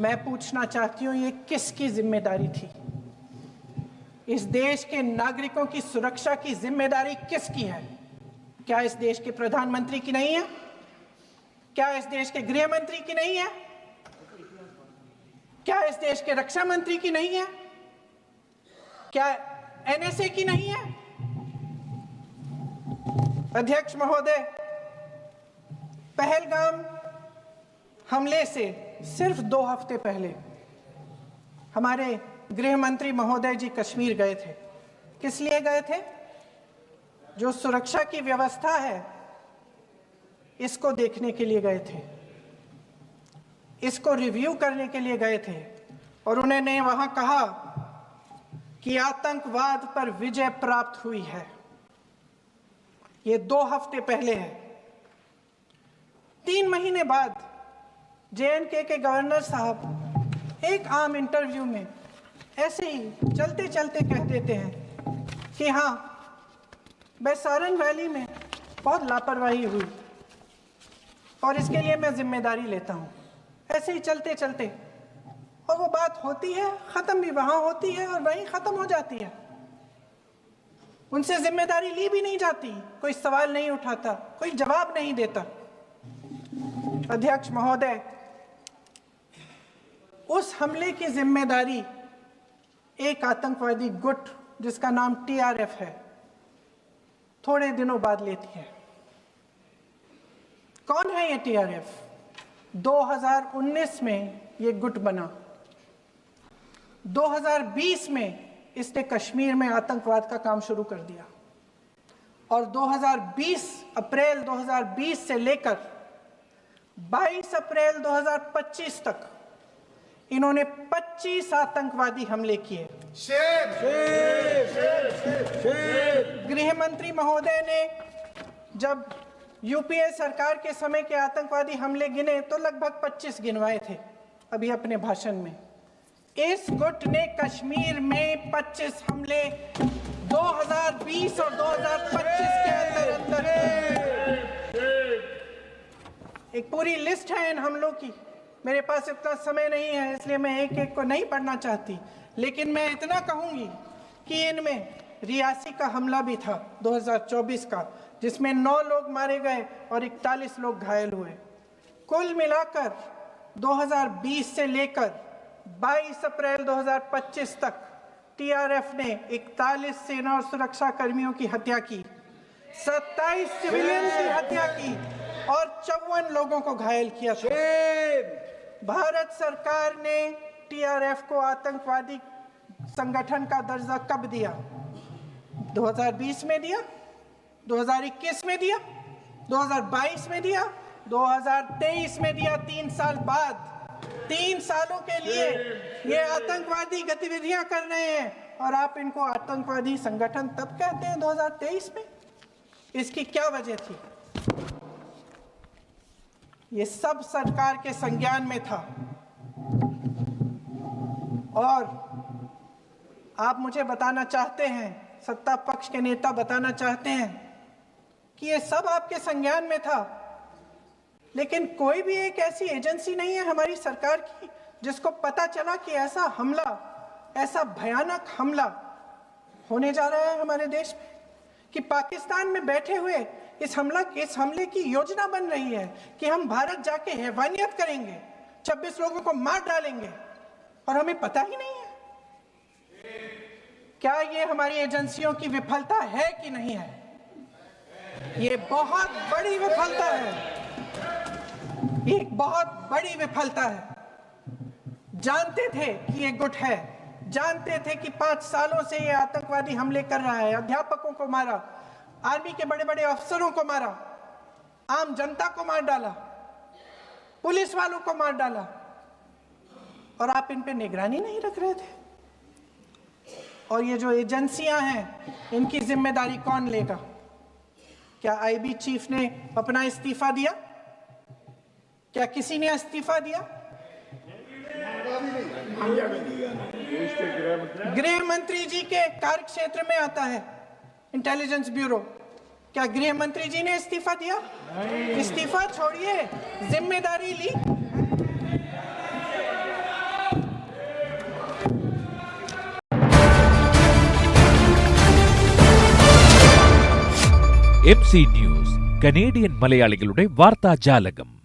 मैं पूछना चाहती हूँ, ये किसकी जिम्मेदारी थी? इस देश के नागरिकों की सुरक्षा की जिम्मेदारी किसकी है? क्या इस देश के प्रधानमंत्री की नहीं है? क्या इस देश के गृह मंत्री की नहीं है? क्या इस देश के रक्षा मंत्री की नहीं है? क्या एनएसए की नहीं है? अध्यक्ष महोदय, पहलगाम हमले से सिर्फ 2 हफ्ते पहले हमारे गृह मंत्री महोदय जी कश्मीर गए थे। किस लिए गए थे? जो सुरक्षा की व्यवस्था है इसको देखने के लिए गए थे, इसको रिव्यू करने के लिए गए थे, और उन्होंने वहां कहा कि आतंकवाद पर विजय प्राप्त हुई है। ये 2 हफ्ते पहले है। 3 महीने बाद जेएनके के गवर्नर साहब एक आम इंटरव्यू में ऐसे ही चलते चलते कह देते हैं कि हाँ, बैसारन वैली में बहुत लापरवाही हुई और इसके लिए मैं जिम्मेदारी लेता हूँ। ऐसे ही चलते चलते, और वो बात होती है, ख़त्म भी वहाँ होती है और वहीं ख़त्म हो जाती है। उनसे जिम्मेदारी ली भी नहीं जाती, कोई सवाल नहीं उठाता, कोई जवाब नहीं देता। अध्यक्ष महोदय, उस हमले की जिम्मेदारी एक आतंकवादी गुट जिसका नाम टीआरएफ है थोड़े दिनों बाद लेती है। कौन है ये टीआरएफ? 2019 में ये गुट बना। 2020 में इसने कश्मीर में आतंकवाद का काम शुरू कर दिया, और 2020 अप्रैल 2020 से लेकर 22 अप्रैल 2025 तक इन्होंने 25 आतंकवादी हमले किए। गृह मंत्री महोदय ने जब यूपीए सरकार के समय के आतंकवादी हमले गिने तो लगभग 25 गिनवाए थे अभी अपने भाषण में। इस गुट ने कश्मीर में 25 हमले 2020 और 2025 के अंदर एक पूरी लिस्ट है इन हमलों की। मेरे पास इतना समय नहीं है, इसलिए मैं एक एक को नहीं पढ़ना चाहती, लेकिन मैं इतना कहूंगी कि इनमें रियासी का हमला भी था 2024 का, जिसमें 9 लोग मारे गए और 41 लोग घायल हुए। कुल मिलाकर 2020 से लेकर 22 अप्रैल 2025 तक टीआरएफ ने 41 सेना और सुरक्षा कर्मियों की हत्या की, 27 सिविलियन की हत्या की और 54 लोगों को घायल किया था। भारत सरकार ने टीआरएफ को आतंकवादी संगठन का दर्जा कब दिया? 2020 में दिया, 2021 में दिया, 2022 में दिया, 2023 में दिया। 3 साल बाद, 3 सालों के लिए ये आतंकवादी गतिविधियां कर रहे हैं, और आप इनको आतंकवादी संगठन तब कहते हैं 2023 में? इसकी क्या वजह थी? ये सब सरकार के संज्ञान में था, और आप मुझे बताना चाहते हैं, सत्ता पक्ष के नेता बताना चाहते हैं कि ये सब आपके संज्ञान में था, लेकिन कोई भी एक ऐसी एजेंसी नहीं है हमारी सरकार की जिसको पता चला कि ऐसा हमला, ऐसा भयानक हमला होने जा रहा है हमारे देश में, कि पाकिस्तान में बैठे हुए इस हमले की योजना बन रही है कि हम भारत जाके हैवानियत करेंगे, 26 लोगों को मार डालेंगे, और हमें पता ही नहीं है। क्या ये हमारी एजेंसियों की विफलता है कि नहीं है? ये बहुत बड़ी विफलता है, ये एक बहुत बड़ी विफलता है। जानते थे कि ये गुट है, जानते थे कि 5 सालों से ये आतंकवादी हमले कर रहा है, अध्यापकों को मारा, आर्मी के बड़े बड़े अफसरों को मारा, आम जनता को मार डाला, पुलिस वालों को मार डाला, और आप इन पे निगरानी नहीं रख रहे थे। और ये जो एजेंसियां हैं, इनकी जिम्मेदारी कौन लेगा? क्या आईबी चीफ ने अपना इस्तीफा दिया? क्या किसी ने इस्तीफा दिया? गृह मंत्री जी के कार्य क्षेत्र में आता है इंटेलिजेंस ब्यूरो। क्या गृह मंत्री जी ने इस्तीफा दिया? इस्तीफा छोड़िए, जिम्मेदारी ली। MC ന്യൂസ്, കനേഡിയൻ മലയാളികളുടെ വാർത്താജാലകം.